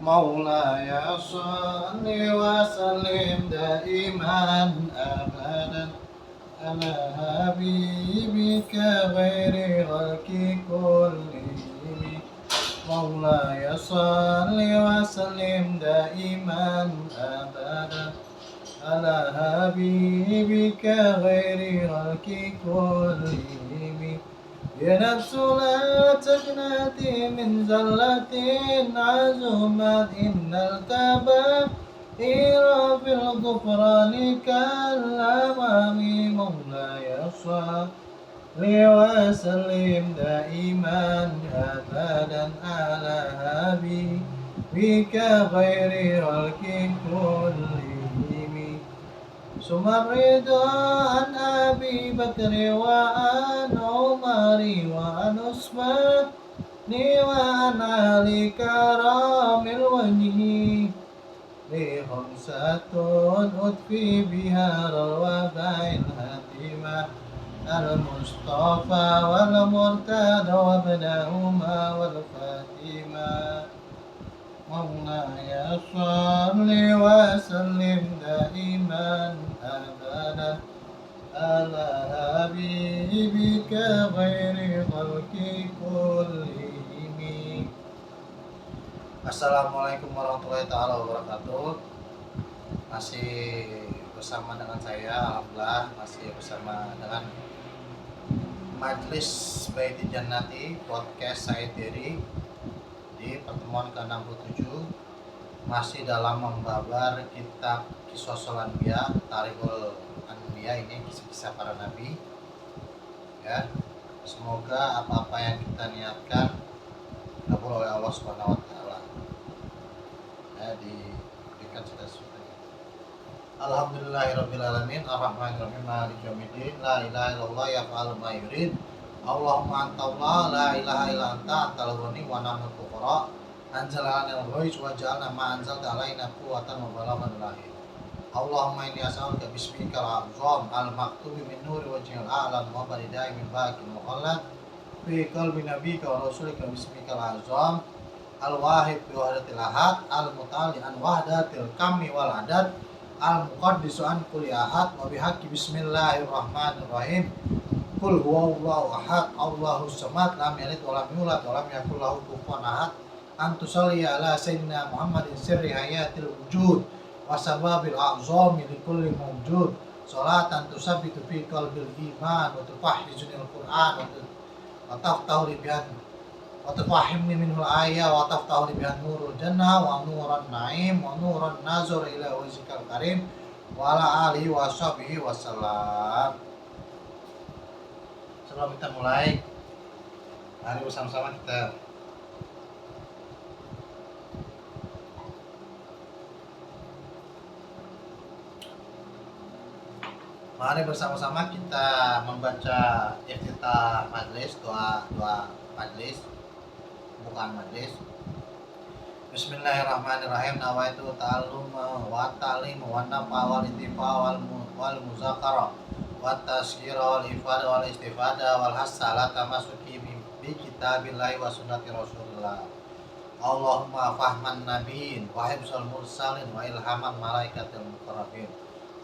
مولاي صل وسلم دائما أبدا على حبيبك غير خلق كلهم. مولاي صل وسلم دائما أبدا على حبيبك غير خلق كلهم. يا نفس لا تقنطي من زلة عزمت إن الكبائر في الغفران كالأمام. مولاي صل وسلم دائما أبدا على حبيبك غير خلق كلهم. ثم الرضا عن أبي بكر وعن عمر وعن عثمان وعن علي كرام الوجه. خمسة أطفي بها الوباء الهديمة المصطفى والمرتضى وابنهما والفاتمة. مولاي صل وسلم دائما أبدا على حبيبك غير خلق كلهم. Assalamualaikum warahmatullahi taala wabarakatuh. Masih bersama dengan saya, alhamdulillah masih bersama dengan Majelis Baiti Jannati Podcast Said Diri. Di pertemuan ke-67 masih dalam membabar kitab Qishasul Anbiya, Tarikhul Anbiya, ini kisah-kisah para nabi. Ya, semoga apa-apa yang kita niatkan dikabul oleh Allah Subhanahu wa taala. Ya, diberikan cita-cita. Alhamdulillahirabbil alamin, arrahmanirrahim, maliki yaumiddin, la ilaha illallah yaf'alu ma yurid. Allahumma anta Allah, la ilaha illa anta, antal ghani wa nahnu fuqara. Anzalana al-ghaiz wa ja'alna ma anzalta alaina quwwatan wa balaghan lahir. Allahumma inni as'aluka bismika al-azam al-maktubi min nuri wajhil a'lam wa baridai min baqil mukhallad fi qalbi nabiyyika wa rasulika bismika al-azam al-wahid bi wahdatil ahad al-muta'alli an wahdatil kammi wal adad al-muqaddisu an kulli ahad wa bihaqqi bismillahirrahmanirrahim. Qul huwallahu ahad, Allahus samad, lam yalid wa lam yulad wa lam yakul lahu kufuwan ahad. Antu sholli ala sayyidina Muhammadin sirri hayatil wujud wa sababil a'zami li kulli mawjud. Sholatan tusabbitu fi qalbil iman wa tufahhizunil Qur'an wa taftahu li bihan wa tufahhimni minhul ayah wa taftahu li bihan nurul jannah wa nuran na'im wa nuran nazur ila wajhikal karim wa ala alihi wa sahbihi wa sallam. Sebelum kita mulai, mari bersama-sama kita membaca iftitah majlis, doa majlis, bukan majlis. Bismillahirrahmanirrahim. Nawaitu ta'alluma wa ta'lim wa nafa wal intifa wal muzakarah wa tazkira wal ifada wal istifada wal hassa ala tamasuki bi kitabillahi wa sunnati rasulillah. Allahumma fahman nabiin wa hibzul mursalin wa ilhaman malaikatil muqarrabin.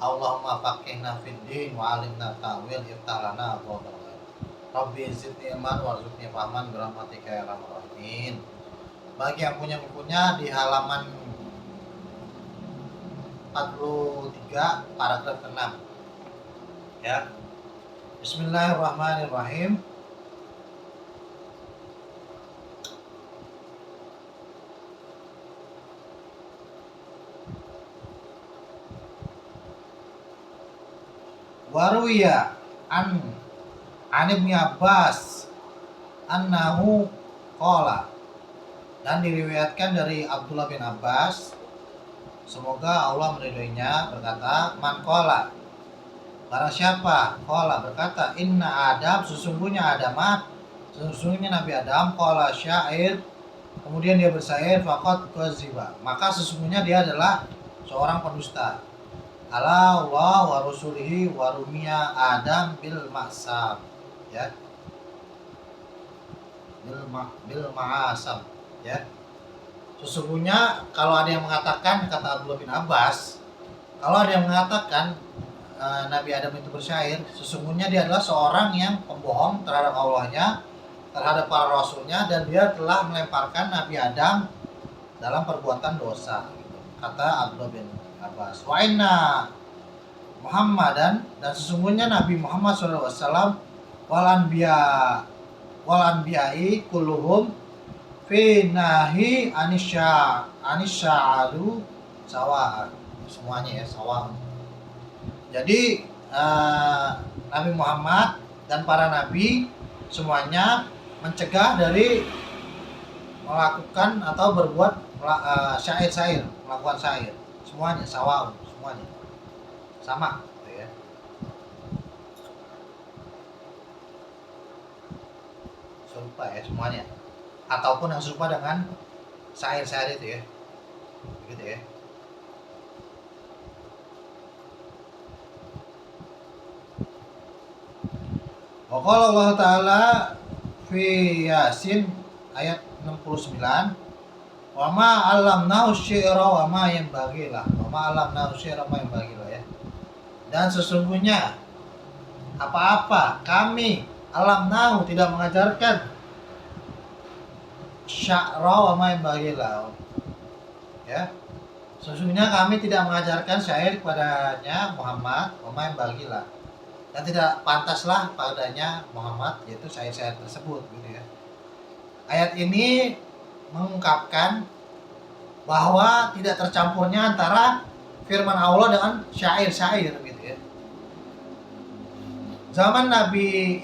Allahumma faqihna fid din wa alimna ta'wil iftalana abwaabal ghaib. Rabbi zidni ilman warzuqni fahman birahmatika ya arhamar rahimin. Bagi yang punya bukunya di halaman 43 paragraf ke-6. Ya. Bismillahirrahmanirrahim. Waruya an Ibnu Abbas annahu qala, dan diriwayatkan dari Abdullah bin Abbas, semoga Allah meridhoinya, berkata, man qala, barang siapa qala berkata, inna Adam, sesungguhnya Nabi Adam, qala syair, kemudian dia bersair, faqad qaziba, maka sesungguhnya dia adalah seorang pendusta. Ala Allah wa rasulihi wa rumiya Adam bil ma'sam, ya, bil ma'asam, ya. Sesungguhnya kalau ada yang mengatakan, kata Abdullah bin Abbas, kalau ada yang mengatakan Nabi Adam itu bersyair, sesungguhnya dia adalah seorang yang pembohong terhadap Allahnya, terhadap para rasulnya, dan dia telah melemparkan Nabi Adam dalam perbuatan dosa, gitu. Kata Abdullah bin Abbas. Wa inna Muhammadan, dan sesungguhnya Nabi Muhammad SAW, wal anbiya'i kulluhum fi nahi anisya'alu sawa'an. Semuanya ya, sawa'an. Jadi Nabi Muhammad dan para nabi semuanya mencegah dari melakukan atau berbuat syair-syair, melakukan syair. Semuanya sawa'un, semuanya sama, gitu ya. Serupa ya semuanya. Ataupun yang serupa dengan syair-syair itu ya. Begitu ya. Wa qala Allah Ta'ala fi Yasin ayat 69, wa ma 'allamnahu syi'ra wa ma yanbaghi lah. Wa ma 'allamnahu syi'ra wa ma yanbaghi lah ya. Dan sesungguhnya apa-apa kami alamnahu tidak mengajarkan sya'ra wa ma yanbaghi lah. Ya. Sesungguhnya kami tidak mengajarkan syair kepadanya Muhammad wa ma yanbaghi lah. Dan tidak pantaslah padanya Muhammad, yaitu syair-syair tersebut, gitu ya. Ayat ini mengungkapkan bahwa tidak tercampurnya antara firman Allah dengan syair-syair, gitu ya. Zaman Nabi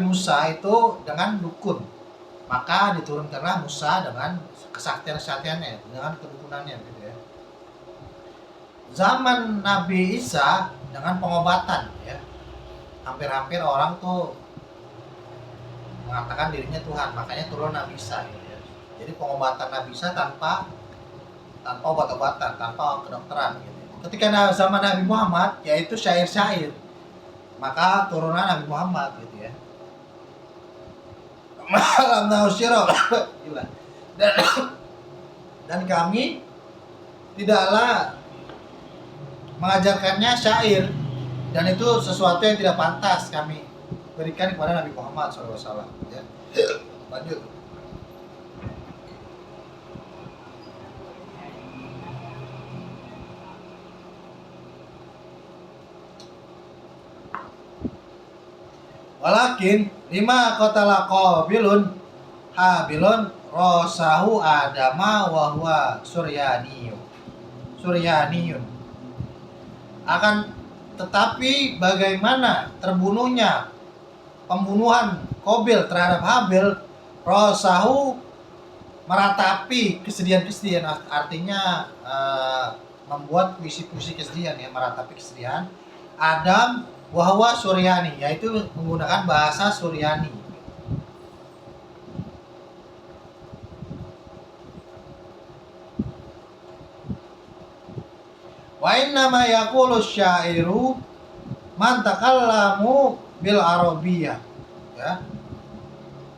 Musa itu dengan dukun, maka diturunkanlah Musa dengan kesaktian-kesaktiannya, dengan kedukunannya, gitu ya. Zaman Nabi Isa dengan pengobatan, ya, hampir-hampir orang tuh mengatakan dirinya Tuhan, makanya turun Nabi Isa, gitu ya. Jadi pengobatan Nabi Isa tanpa obat-obatan, tanpa kedokteran, gitu. Ketika zaman Nabi Muhammad, yaitu syair-syair, maka turunan Nabi Muhammad, gitu ya. Dan kami tidaklah mengajarkannya syair, dan itu sesuatu yang tidak pantas kami berikan kepada Nabi Muhammad SAW. Ya. Lanjut. Walakin lima qatala Qabilun Habilun rosahu Adama wa huwa suryaniyun. Akan tetapi bagaimana terbunuhnya pembunuhan Qabil terhadap Habil, rosahu meratapi kesedihan, artinya membuat puisi-puisi kesedihan, ya, meratapi kesedihan Adam wahwa Suryani, yaitu menggunakan bahasa Suryani. Wa inna ma yaqulu syairu man takallamu bil arabiyyah, ya.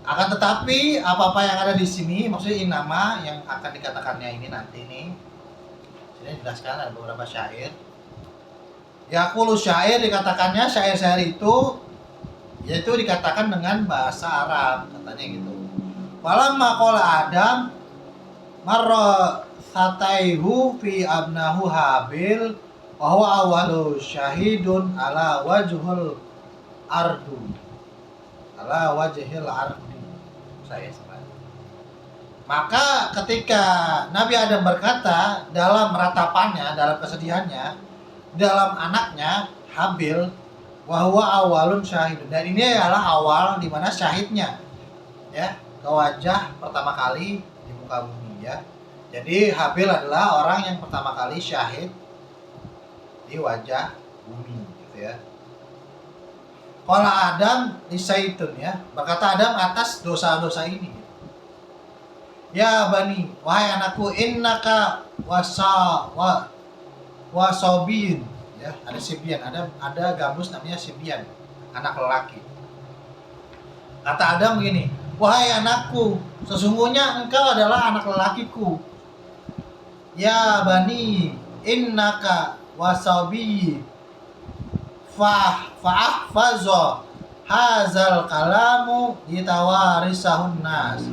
Akan tetapi apa-apa yang ada di sini, maksudnya inama yang akan dikatakannya ini nanti nih. Sini jelaskan ada beberapa syair. Yaqulu syair, dikatakannya syair-syair itu yaitu dikatakan dengan bahasa Arab, katanya gitu. Walamma qala Adam marra sataihu fi abnahu Habil wa huwa awwalu syahidun ala wajhil ardi. Saya sebenarnya. Maka ketika Nabi Adam berkata dalam ratapannya, dalam kesedihannya, dalam anaknya Habil, wahwa awalun syahidun, dan ini adalah awal di mana syahidnya, ya, ke wajah pertama kali di muka bumi, ya. Jadi Habil adalah orang yang pertama kali syahid di wajah bumi, gitu ya. Qala Adam lisaitun, ya, berkata Adam atas dosa-dosa ini. Ya bani, wahai anakku, innaka wasobin, ya, ada sibian, ada gabus namanya sibian, anak lelaki. Kata Adam begini, Wahai anakku, sesungguhnya engkau adalah anak lelakiku. Ya bani, innaka wasabi fa'ahfazo hazal kalamu ditawarisahun nas.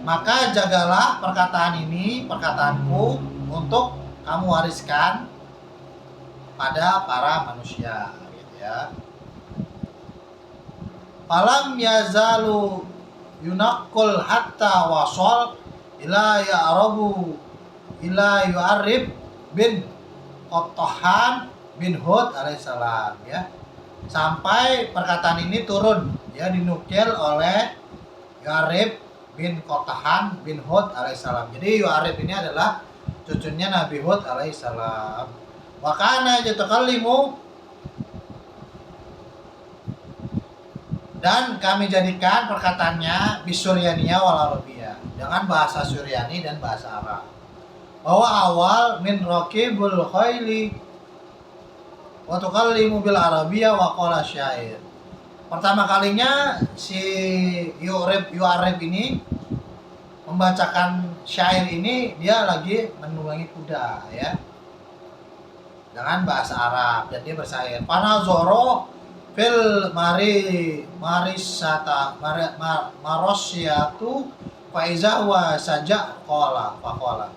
Maka jagalah perkataanku untuk kamu wariskan pada para manusia, gitu ya. Falam yazalu yunakul hatta wasol ila Yu'arib bin Qottohan bin Hud alaihissalam, ya. Sampai perkataan ini turun, ya, dinukil oleh Yu'arib bin Qottohan bin Hud alaihissalam. Jadi Yu'arib ini adalah cucunya Nabi Hud alaihissalam. Wa kana yatakallimu, dan kami jadikan perkataannya bisuryaniyah wal arabiyah, dengan bahasa Suryani dan bahasa Arab. Bahwa awal min raqibul khaili wa tukallimu bil arabiyah wa qala syair. Pertama kalinya si Yu'arib ini membacakan syair ini, dia lagi menunggangi kuda, ya, dengan bahasa Arab, dan dia bersair. Panazoro fil marosyatu faiza wa saja faqala.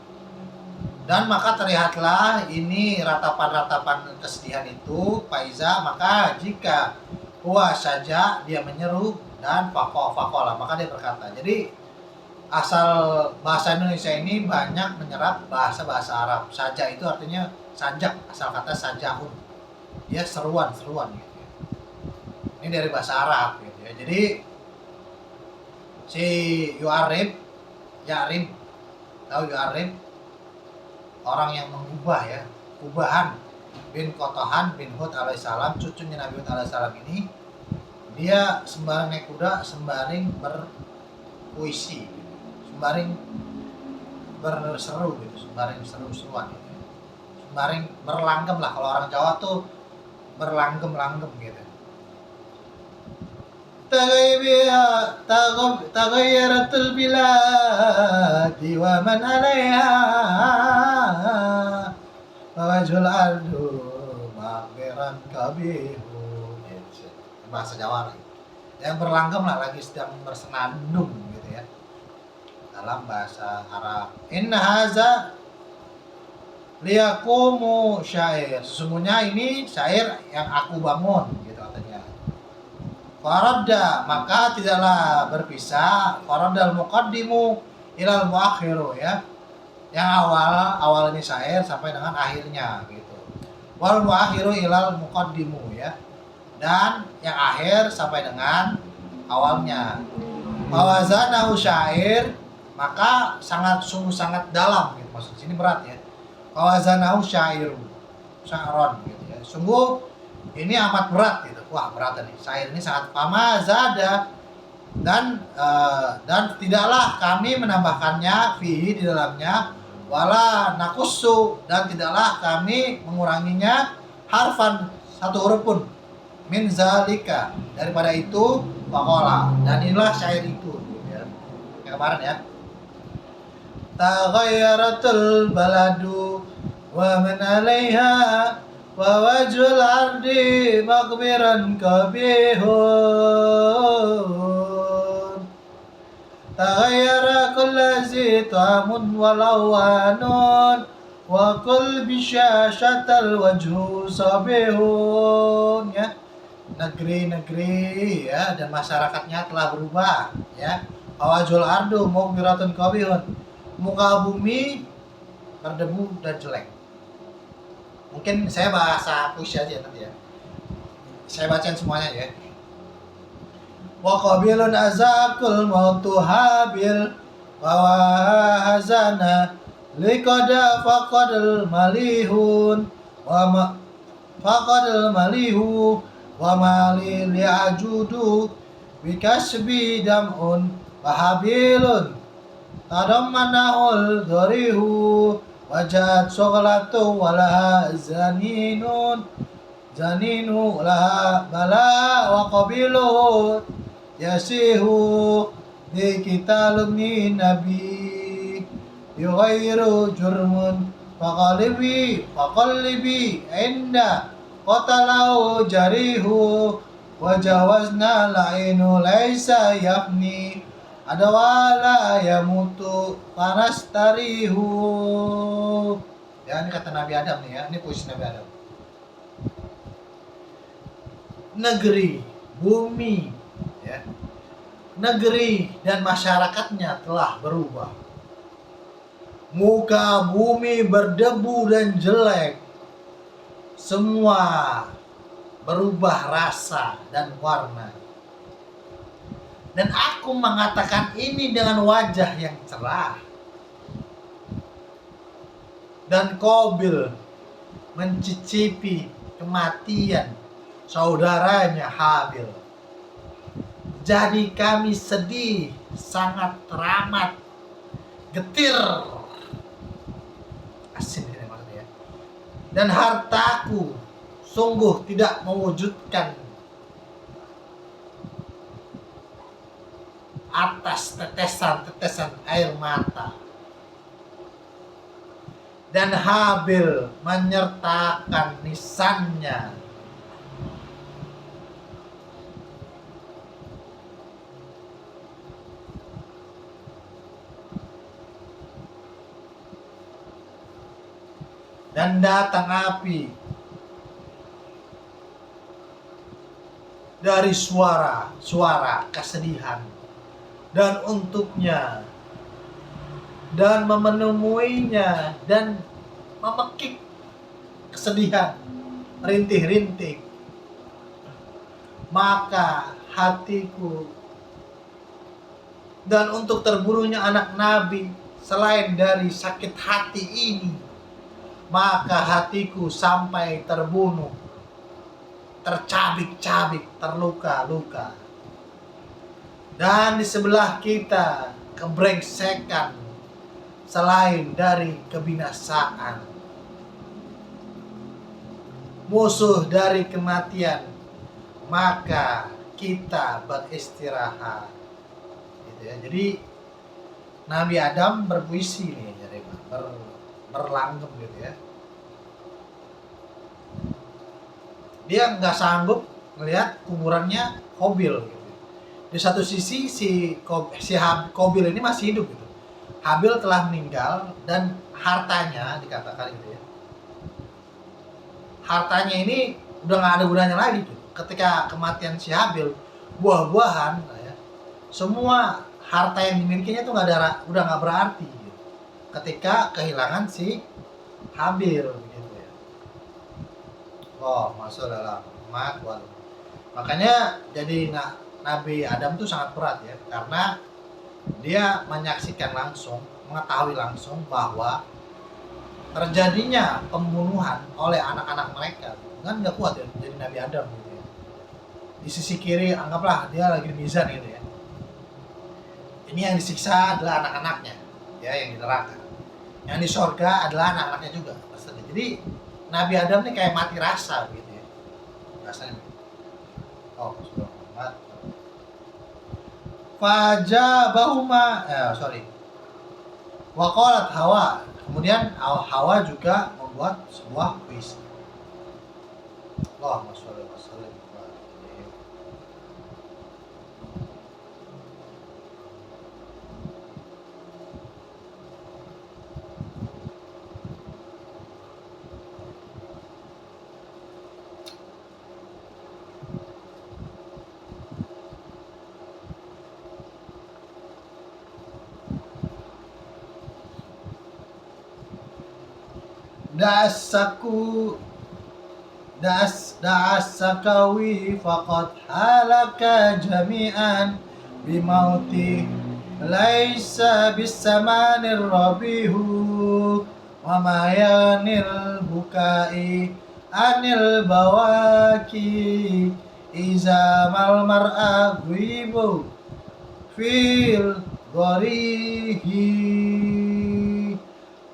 Dan maka terlihatlah ini ratapan-ratapan kesedihan itu, faiza, maka jika huwa saja, dia menyeru, dan faqala, maka dia berkata. Jadi asal bahasa Indonesia ini banyak menyerap bahasa-bahasa Arab. Saja itu artinya sajak, asal kata sajahun, dia seruan gitu ya. Ini dari bahasa Arab gitu ya. Jadi si Yu'arib, tahu Yu'arib, orang yang mengubah, ya, Ubahan bin Qottohan bin Hud alaihissalam, cucunya Nabi Hud alaihissalam ini, dia sembarang naik kuda, sembarang berpuisi, sembarang berseru gitu, sembarang seru-seruan gitu. Sembarang berlanggem lah, kalau orang Jawa tuh berlanggem-langgem gitu. Tagayyaratul biladi wa man 'alaiha wa wajhul ardu maghfiran kabihu. Bahasa Jawa lagi. Yang berlanggem lah, lagi sedang bersenandung gitu ya, dalam bahasa Arab. Inna haza liyaqumu syair. Sesungguhnya ini syair yang aku bangun, gitu katanya. Faradda, maka tidaklah berpisah, faraddal muqaddimu ilal muakhiru, ya. Yang awal ini syair sampai dengan akhirnya gitu. Wal muakhiru ilal muqaddimu, ya. Dan yang akhir sampai dengan awalnya. Fawazanahu syair, maka sungguh sangat dalam gitu, maksud sini berat, ya. Fawazanahu syairu, sya'ron gitu ya. Sungguh ini amat berat gitu. Wah, berat nih. Syair ini sangat famazada, dan tidaklah kami menambahkannya fihi, di dalamnya, wala nakussu, dan tidaklah kami menguranginya harfan, satu huruf pun, min zalika, daripada itu, faqala, dan inilah syair itu gitu ya. Yang kemarin, ya. Taghayyaratul baladu wa man 'alaiha wa wajhul ardi maghfiran kabihun. Taghayyara kullazi ta'amun walawanun wa kul bisyashatal wajhu sabihun, ya. Negeri-negeri, ya, dan masyarakatnya telah berubah, ya. Awajul ardu maghfiratun kabihun, muka bumi berdebu dan jelek. Mungkin saya bahasa puisi aja nanti, ya. Saya bacain semuanya, ya. Wa qabilun azakul mautu habil wa hazana liqada faqadul malihun wa faqadul malihu wa mali li'ajudu bikasbi dam'un wa habilun tadammanahul dharihu wajat soghlatu walaha zaninu laha bala wa qabilu yasihu dikitalungi nabi yughairu jurmun faqallibi inda qatalahu jarihu wajawazna la'inu laisa yafni adawala yamutu panastarihu. Ya, ini kata Nabi Adam nih ya, ini puisi Nabi Adam. Negeri, bumi, ya, negeri dan masyarakatnya telah berubah. Muka bumi berdebu dan jelek. Semua berubah rasa dan warna. Dan aku mengatakan ini dengan wajah yang cerah. Dan Qabil mencicipi kematian saudaranya Habil. Jadi kami sedih, sangat teramat, getir. Asin ini maksudnya ya. Dan hartaku sungguh tidak mewujudkan atas tetesan-tetesan air mata. Dan Habil menyertakan nisannya. Dan datang api dari suara kesedihan dan untuknya dan memenuhinya dan memekik kesedihan rintih-rintih. Maka hatiku dan untuk terbunuhnya anak Nabi selain dari sakit hati ini, maka hatiku sampai terbunuh, tercabik-cabik, terluka-luka. Dan di sebelah kita kebrengsekan selain dari kebinasaan, musuh dari kematian, maka kita beristirahat. Gitu ya. Jadi Nabi Adam berpuisi nih, jadi berlanggeng gitu ya. Dia nggak sanggup melihat kuburannya Qabil gitu. Di satu sisi si Qabil ini masih hidup gitu. Habil telah meninggal dan hartanya dikatakan gitu ya. Hartanya ini udah nggak ada gunanya lagi gitu. Ketika kematian si Habil, buah-buahan ya, semua harta yang dimilikinya tuh udah nggak berarti gitu. Ketika kehilangan si Habil gitu ya. Oh, masuk dalam Muhammad. Makanya jadi Nabi Adam tuh sangat berat ya, karena dia menyaksikan langsung, mengetahui langsung bahwa terjadinya pembunuhan oleh anak-anak mereka. Kan nggak kuat ya jadi Nabi Adam gitu ya. Di sisi kiri anggaplah dia lagi di mizan gitu ya. Ini yang disiksa adalah anak-anaknya ya, yang di neraka. Yang di sorga adalah anak-anaknya juga. Jadi Nabi Adam nih kayak mati rasa gitu ya. Rasanya. Oh, sudah amat. Fajabahuma, Waqalat Hawa. Kemudian Hawa juga membuat sebuah puisi. Allahumma sholli wa sallim. Da'asakawi faqad halaka jami'an bimauti laisa bisamanir rabihu wa mayanil bukai anil bawaki iza mal mar'a ghibu fil gharihi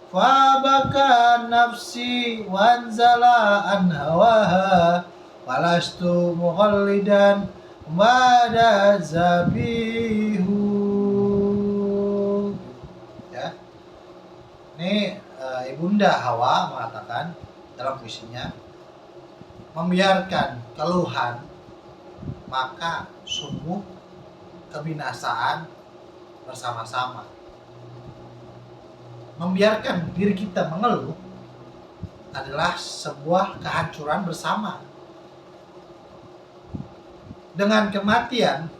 fabaka nafsi wanzala an hawaha walastu mughallidan bada zabihu. Ini Ibunda Hawa mengatakan dalam puisinya, membiarkan keluhan maka sungguh kebinasaan bersama-sama. Membiarkan diri kita mengeluh adalah sebuah kehancuran bersama. Dengan kematian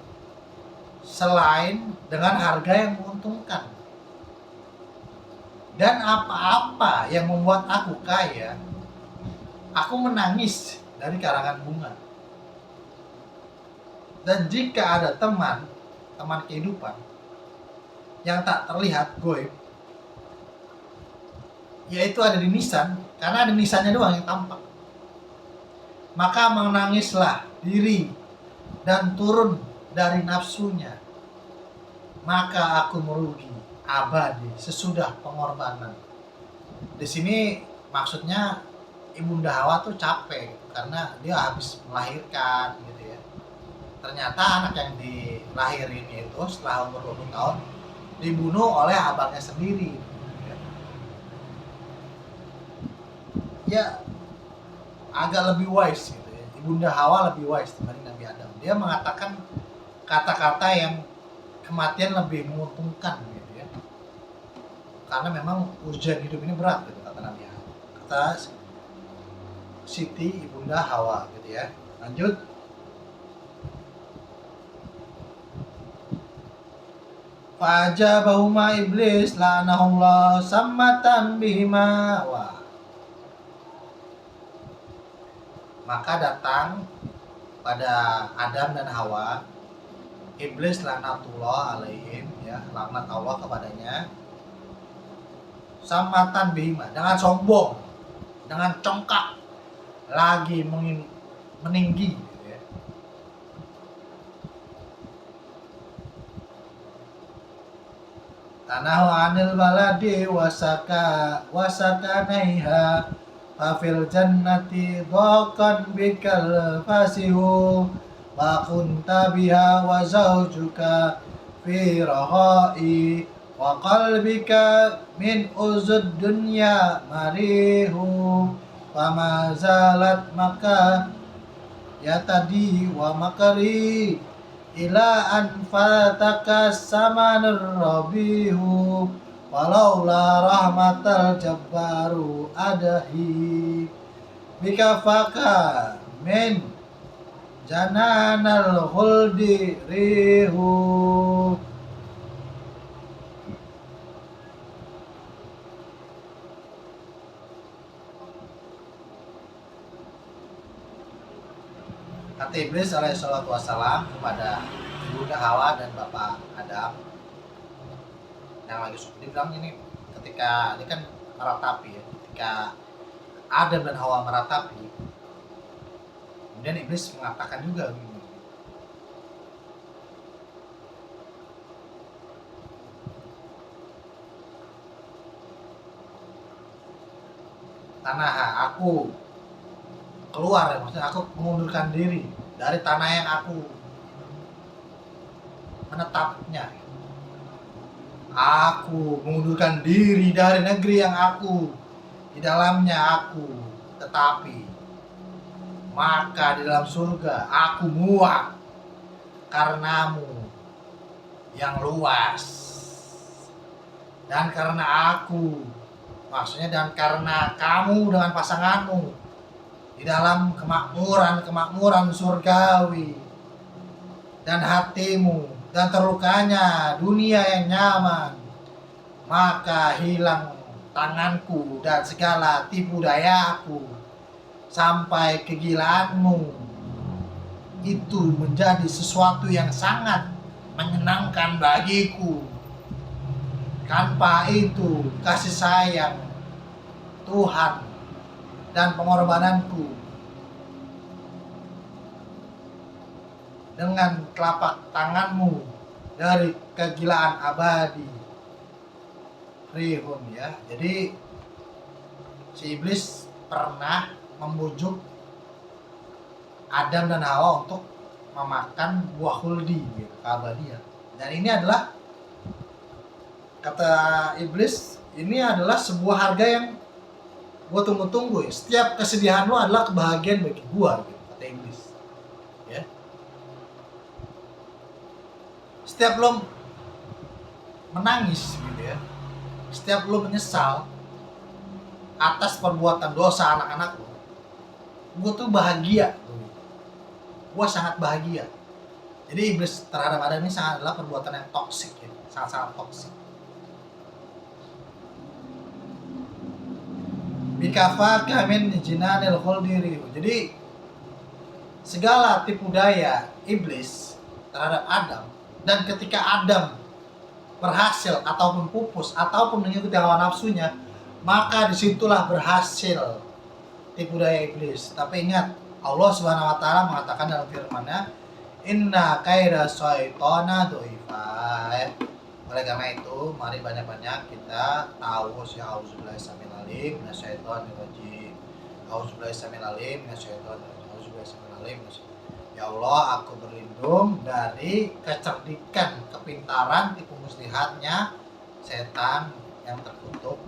selain dengan harga yang menguntungkan. Dan apa-apa yang membuat aku kaya, aku menangis dari karangan bunga. Dan jika ada teman kehidupan yang tak terlihat goib, yaitu ada di nisan, karena ada nisannya doang yang tampak, maka menangislah diri dan turun dari nafsunya, maka aku merugi abadi sesudah pengorbanan. Di sini maksudnya Ibunda Hawa tuh capek karena dia habis melahirkan gitu ya. Ternyata anak yang dilahirin itu setelah umur 20 tahun dibunuh oleh abangnya sendiri. Ya agak lebih wise gitu ya. Ibunda Hawa lebih wise dibanding Nabi Adam. Dia mengatakan kata-kata yang kematian lebih menguntungkan gitu ya. Karena memang ujian hidup ini berat gitu kata Nabi Adam. Kata Siti Ibunda Hawa gitu ya. Lanjut. Fa'ajabahuma iblis la'anahullah sammatan bihima. Wah. Maka datang pada Adam dan Hawa iblis laknatullah alaihim ya, laknat Allah kepadanya, sammatan bihima, dengan sombong, dengan congkak, lagi meninggi gitu ya. Tanahu anil baladi wasaka naiha fafil jannati dhaqan bikal fasihu wa kunta biha wa zawjuka fi rahai wa qalbika min uzud dunya marihu fama zalat maka ya tadi wa makari ila an fataka samanur rabihu walaula rahmatal jabbaru adahi bikafaka min jananal khuldi rihu. Kata Iblis alaihissalatu wassalam kepada Ibunda Hawa dan Bapak Adam yang lagi dibilang ini, ketika ini kan meratapi ya, ketika Adam dan Hawa meratapi, kemudian Iblis mengatakan juga begini, tanah aku keluar ya, maksudnya aku mengundurkan diri dari tanah yang aku menetapnya. Aku mengundurkan diri dari negeri yang aku di dalamnya aku tetapi, maka di dalam surga aku muak karenamu yang luas, dan karena aku, maksudnya dan karena kamu dengan pasanganmu di dalam kemakmuran surgawi, dan hatimu dan terlukanya dunia yang nyaman, maka hilang tanganku dan segala tipu dayaku sampai kegilaanmu itu menjadi sesuatu yang sangat menyenangkan bagiku. Tanpa itu kasih sayang Tuhan dan pengorbananku dengan telapak tanganmu dari kegilaan abadi rihun ya. Jadi si iblis pernah membujuk Adam dan Hawa untuk memakan buah khuldi gitu, keabadian. Dan ini adalah kata iblis ini adalah sebuah harga yang gue tunggu-tunggu ya. Setiap kesedihan lo adalah kebahagiaan bagi gue gitu, kata Iblis ya. Setiap lo menangis gitu ya, setiap lo menyesal atas perbuatan dosa anak-anak lo, gue tuh bahagia, gue sangat bahagia. Jadi iblis terhadap Adam ini sangat adalah perbuatan yang toksik ya, sangat-sangat toksik. Bikafa kamin jinanil khuldi. Jadi segala tipu daya iblis terhadap Adam, dan ketika Adam berhasil ataupun pupus ataupun mengikuti hawa nafsunya, maka disitulah berhasil tipu daya iblis. Tapi ingat, Allah Subhanahu wa taala mengatakan dalam firman-Nya, inna kaida syaitana doifa. Oleh karena itu, mari banyak-banyak kita tahu si auzubillahi samil alim minasyaitonir rajim. Auzubillahi samil alim minasyaitonir rajim. Auzubillahi samil alim. Ya Allah, aku berlindung dari kecerdikan, kepintaran, tipu muslihatnya setan yang terkutuk,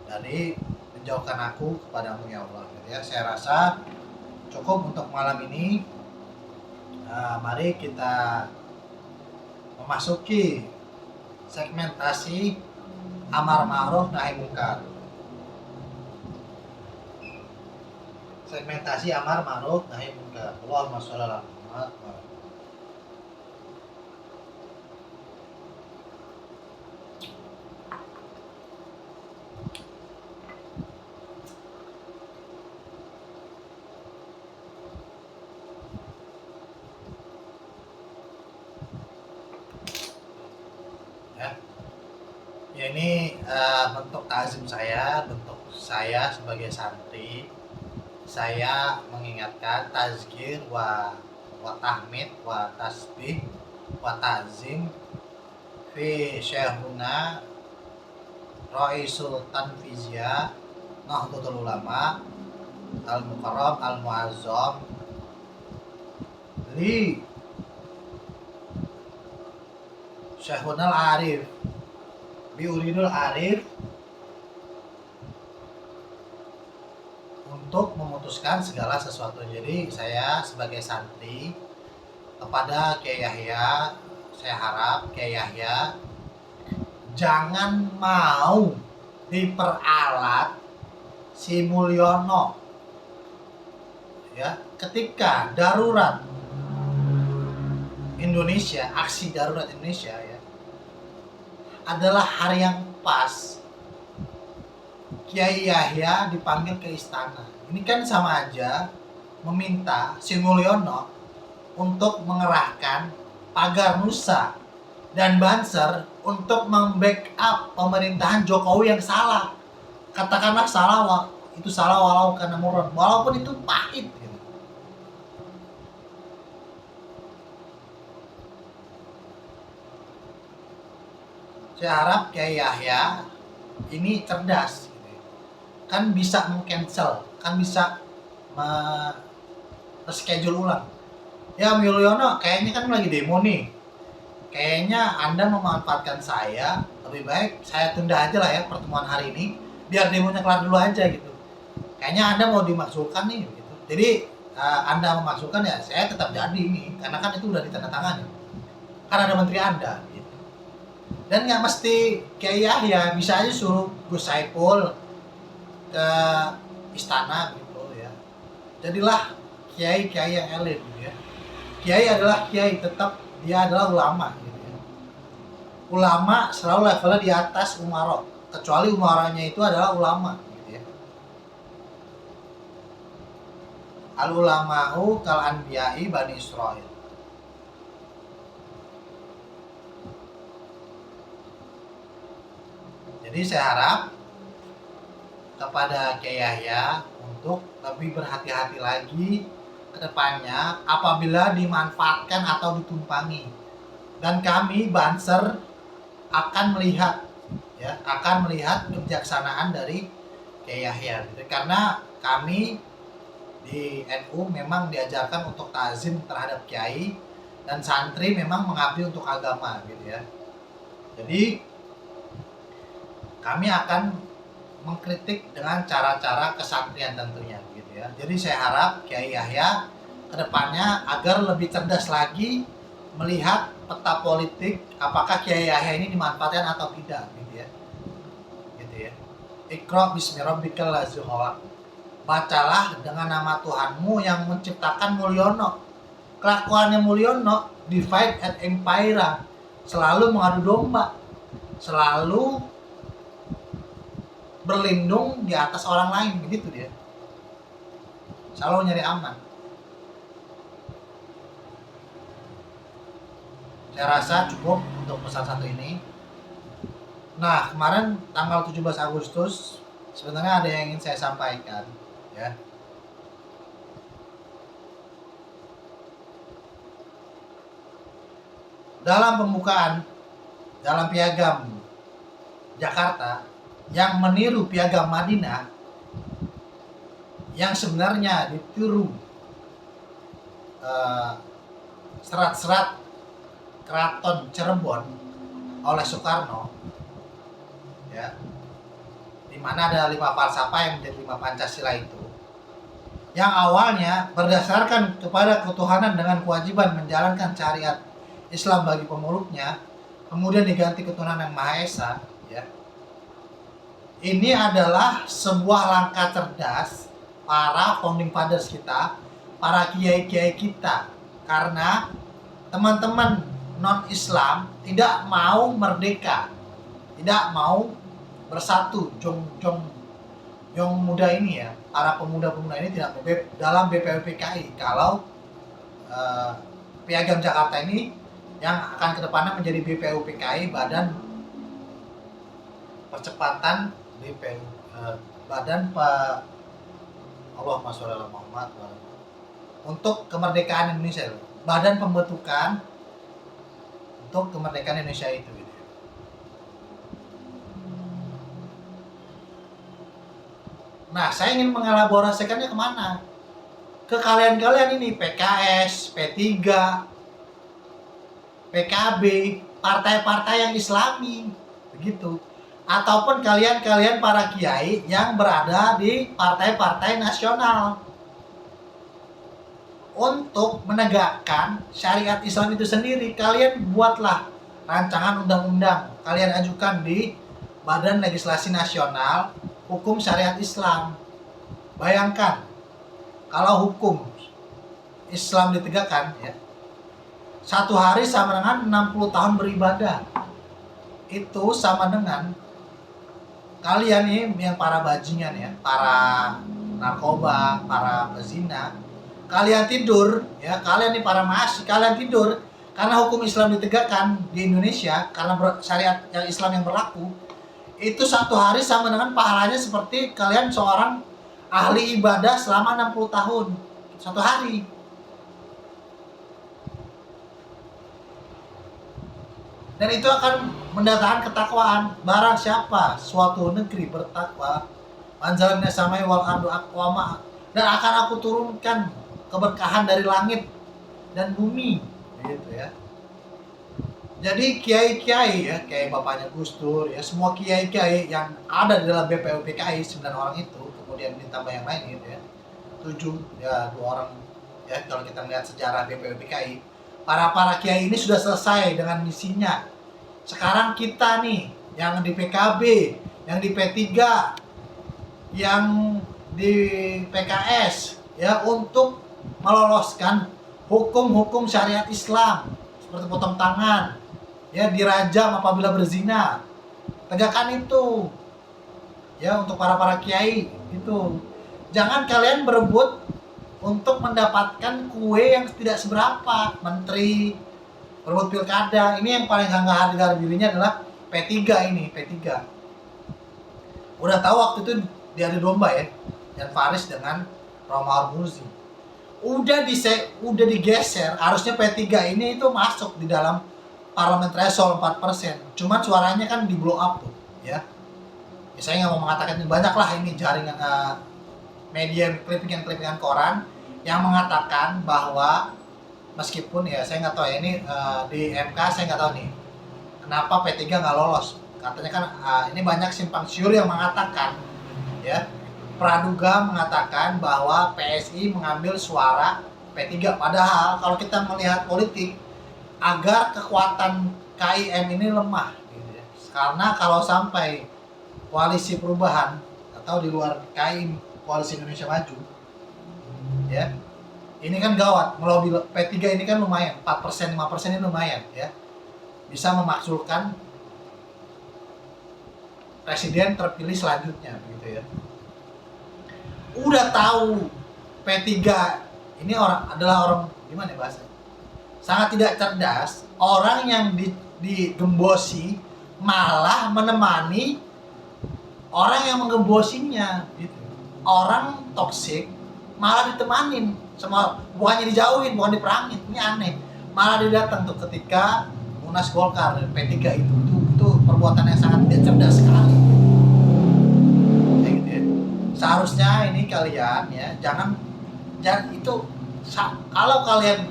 dari menjauhkan aku kepadamu ya Allah. Ya, saya rasa cukup untuk malam ini. Mari kita memasuki segmentasi amar ma'ruf nahi munkar. Segmentasi amar ma'ruf nahi munkar. Allahumma sholli ala Muhammad. Ya, ini bentuk ta'zim saya, bentuk saya sebagai santri. Saya mengingatkan tazkir wa tahmid wa tasbih wa ta'zim fi syekhuna Raisul Tanfiziyah Nahdlatul Ulama Al-Mukarram Al-Muazzam li Syekhunal Arif biuridul Arif untuk memutuskan segala sesuatu. Jadi saya sebagai santri kepada Kiai Yahya, saya harap Kiai Yahya jangan mau diperalat si Mulyono ya, ketika darurat Indonesia, aksi darurat Indonesia ya, adalah hari yang pas Kiai Yahya dipanggil ke istana. Ini kan sama aja meminta si Mulyono untuk mengerahkan Pagar Nusa dan Banser untuk membackup pemerintahan Jokowi yang salah. Katakanlah salah, itu salah walau karena murad, walaupun itu pahit gitu. Saya harap Kiai Yahya ini cerdas gitu. Kan bisa meng-cancel, kan bisa reschedule ulang. Ya Mulyono kayaknya kan lagi demo nih, kayaknya Anda memanfaatkan saya, lebih baik saya tunda aja lah ya pertemuan hari ini, biar demonya kelar dulu aja gitu. Kayaknya Anda mau dimaksudkan nih gitu. Jadi Anda memasukkan ya saya tetap jadi ini, karena kan itu udah ditandatangani, kan ada menteri Anda gitu. Dan nggak mesti Kiai Yahya, bisa aja suruh Gus Saipul ke istana gitu ya. Jadilah kiai-kiai yang elit gitu ya. Kiai adalah kiai, tetap dia adalah ulama gitu ya. Ulama selalu levelnya di atas umara, kecuali umaranya itu adalah ulama gitu ya. Al ulama'u kal anbiya'i Bani Israil. Jadi saya harap kepada Kiai Yahya untuk lebih berhati-hati lagi ke depannya apabila dimanfaatkan atau ditumpangi. Dan kami Banser akan melihat ya, akan melihat kebijaksanaan dari Kiai Yahya gitu. Karena kami di NU memang diajarkan untuk ta'zim terhadap kiai, dan santri memang mengabdi untuk agama gitu ya. Jadi kami akan mengkritik dengan cara-cara kesantrian tentunya gitu ya. Jadi saya harap Kiai Yahya kedepannya agar lebih cerdas lagi melihat peta politik, apakah Kiai Yahya ini dimanfaatkan atau tidak gitu ya. Gitu ya. Iqra bismi rabbikal ladzi khalaq. Bacalah dengan nama Tuhanmu yang menciptakan Mulyono. Kelakuannya Mulyono divide and empire, selalu mengadu domba, selalu berlindung di atas orang lain, begitu dia. Selalu nyari aman. Saya rasa cukup untuk pesan satu ini. Nah, kemarin tanggal 17 Agustus sebenarnya ada yang ingin saya sampaikan, ya. Dalam pembukaan dalam piagam Jakarta yang meniru piagam Madinah, yang sebenarnya ditiru serat-serat Keraton Cirebon oleh Soekarno, ya, di mana ada 5 falsafah yang menjadi 5 Pancasila itu, yang awalnya berdasarkan kepada ketuhanan dengan kewajiban menjalankan syariat Islam bagi pemeluknya, kemudian diganti ketuhanan yang Maha Esa, ya. Ini adalah sebuah langkah cerdas para founding fathers kita, para kiai-kiai kita, karena teman-teman non-Islam tidak mau merdeka, tidak mau bersatu. Jong muda ini ya, para pemuda-pemuda ini tidak dalam BPUPKI. Kalau Piagam Jakarta ini yang akan kedepannya menjadi BPUPKI, Badan Percepatan Allahumma sholli ala Muhammad, untuk kemerdekaan Indonesia, badan pembentukan untuk kemerdekaan Indonesia itu gitu. Nah, saya ingin mengelaborasikannya kemana? Ke kalian-kalian ini, PKS, P3, PKB, partai-partai yang Islami, begitu. Ataupun kalian-kalian para kiai yang berada di partai-partai nasional. Untuk menegakkan syariat Islam itu sendiri, kalian buatlah rancangan undang-undang, kalian ajukan di Badan Legislasi Nasional Hukum Syariat Islam. Bayangkan kalau hukum Islam ditegakkan, ya, 1 hari sama dengan 60 tahun beribadah. Itu sama dengan kalian ini yang para bajingan, ya, para narkoba, para pezina, kalian tidur, ya, kalian nih para mahasiswa, kalian tidur karena hukum Islam ditegakkan di Indonesia, karena syariat yang Islam yang berlaku, itu 1 hari sama dengan pahalanya seperti kalian seorang ahli ibadah selama 60 tahun 1 hari. Dan itu akan mendatangkan ketakwaan. Barang siapa suatu negeri bertakwa, anzalna samai wal ardu aqwama, dan akan aku turunkan keberkahan dari langit dan bumi, gitu ya. Jadi kiai-kiai, ya, kayak bapaknya Gus Dur, ya, semua kiai-kiai yang ada di dalam BPUPKI 9 orang itu, kemudian ditambah yang lain gitu ya, 7, ya, 2 orang, ya, kalau kita melihat sejarah BPUPKI, para kiai ini sudah selesai dengan misinya. Sekarang kita nih, yang di PKB, yang di P3, yang di PKS, ya, untuk meloloskan hukum-hukum syariat Islam seperti potong tangan, ya, dirajam apabila berzina. Tegakkan itu, ya, untuk para kiai itu. Jangan kalian berebut untuk mendapatkan kue yang tidak seberapa, menteri, berebut pilkada. Ini yang paling nggak harga dirinya adalah P3 ini, P3. Udah tahu waktu itu diadu domba, ya, Jan Faris dengan Romahur Muzi. Udah digeser, harusnya P3 ini itu masuk di dalam parlemen threshold 4%. Cuman suaranya kan di blow up tuh, ya. Saya nggak mau mengatakan ini, banyak lah ini jaringan media clippingan koran yang mengatakan bahwa meskipun, ya, saya nggak tahu ya, ini di MK saya nggak tahu nih kenapa P3 nggak lolos katanya kan ini banyak simpang siur yang mengatakan ya, praduga mengatakan bahwa PSI mengambil suara P3, padahal kalau kita melihat politik agar kekuatan KIM ini lemah gitu ya. Karena kalau sampai koalisi perubahan atau di luar KIM, koalisi Indonesia Maju ya, ini kan gawat, melobi P3 ini kan lumayan, 4%, 5% ini lumayan ya, bisa memakzulkan presiden terpilih selanjutnya gitu ya. Udah tahu P3 ini adalah orang gimana ya bahasanya, sangat tidak cerdas, orang yang digembosi malah menemani orang yang menggembosinya gitu. Orang toksik malah ditemanin, semua bukannya dijauhin, bukan diperangin. Ini aneh, malah dia datang tuh ketika Munas Golkar P3 itu perbuatan yang sangat tidak cerdas sekali ya, gitu ya. Seharusnya ini kalian ya jangan itu, kalau kalian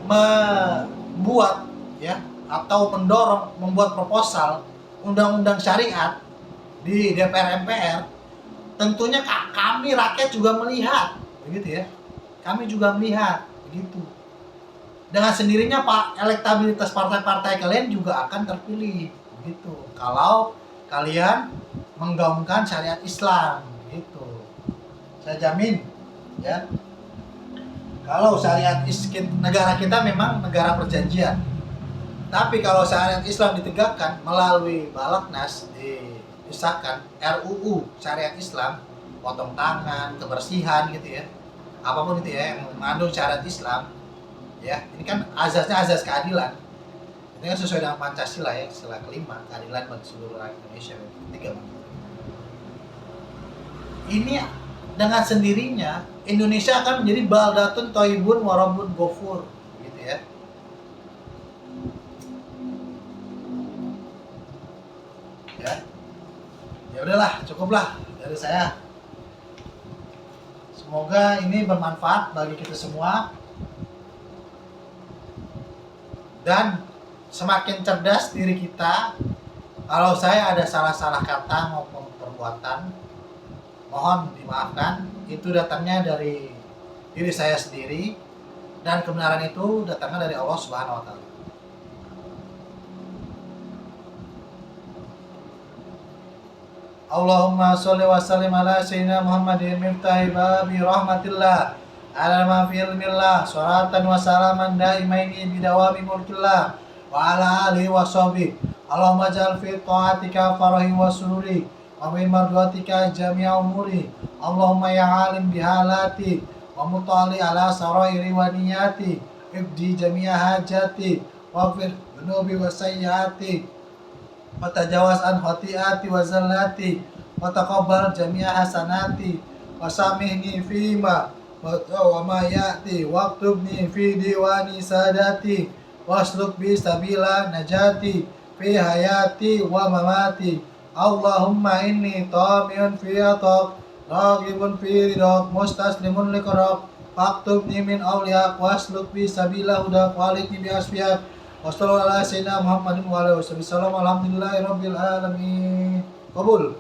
membuat ya atau mendorong membuat proposal undang-undang syariat di DPR MPR, tentunya kami rakyat juga melihat begitu ya, kami juga melihat begitu. Dengan sendirinya Pak, elektabilitas partai-partai kalian juga akan terpilih begitu kalau kalian menggaungkan syariat Islam begitu. Saya jamin ya, kalau syariat negara kita memang negara perjanjian, tapi kalau syariat Islam ditegakkan melalui Balaknas, disahkan RUU syariat Islam, potong tangan, kebersihan gitu ya, apapun itu ya yang mengandung syariat Islam ya, ini kan azasnya azas keadilan, ini kan sesuai dengan Pancasila ya, sila kelima, keadilan bagi seluruh rakyat Indonesia, ketiga. Ini dengan sendirinya Indonesia akan menjadi baldatun thayyibun wa rabbun ghafur gitu ya. Ya udahlah, cukuplah dari saya. Semoga ini bermanfaat bagi kita semua dan semakin cerdas diri kita. Kalau saya ada salah-salah kata maupun perbuatan, mohon dimaafkan, itu datangnya dari diri saya sendiri dan kebenaran itu datangnya dari Allah Subhanahu wa taala. Allahumma sholli wa sallim ala sayyidina Muhammadin miftahi babi rahmatillah ala ma fi ilmillah salatan wa salaman daimaini bidawami mulkillah wa ala alihi wa sahbihi. Allahumma ja'al fi ta'atika farahi wa sururi wa bi mardwatika jami'a umuri. Allahumma ya alim bihalati wa mutali ala sarairi wa niyati ibdi jami'a hajati wa fir dunubi wa sayyati wa tajawaz an khati'ati wa zallati wa taqabbal jami'a hasanati wa samihni fima wa ma ya'ti waktubni fi diwani sadati wasluk bi sabila najati fi hayati wa mamati. Allahumma inni tamiun fi atak raghibun fi ridak mustaslimun liqarak faktubni min awliyak wasluk bi sabila hudak walidni bi asfiyak. Wassalamualaikum warahmatullahi wabarakatuh. Alhamdulillahi rabbil alamin. Kabul.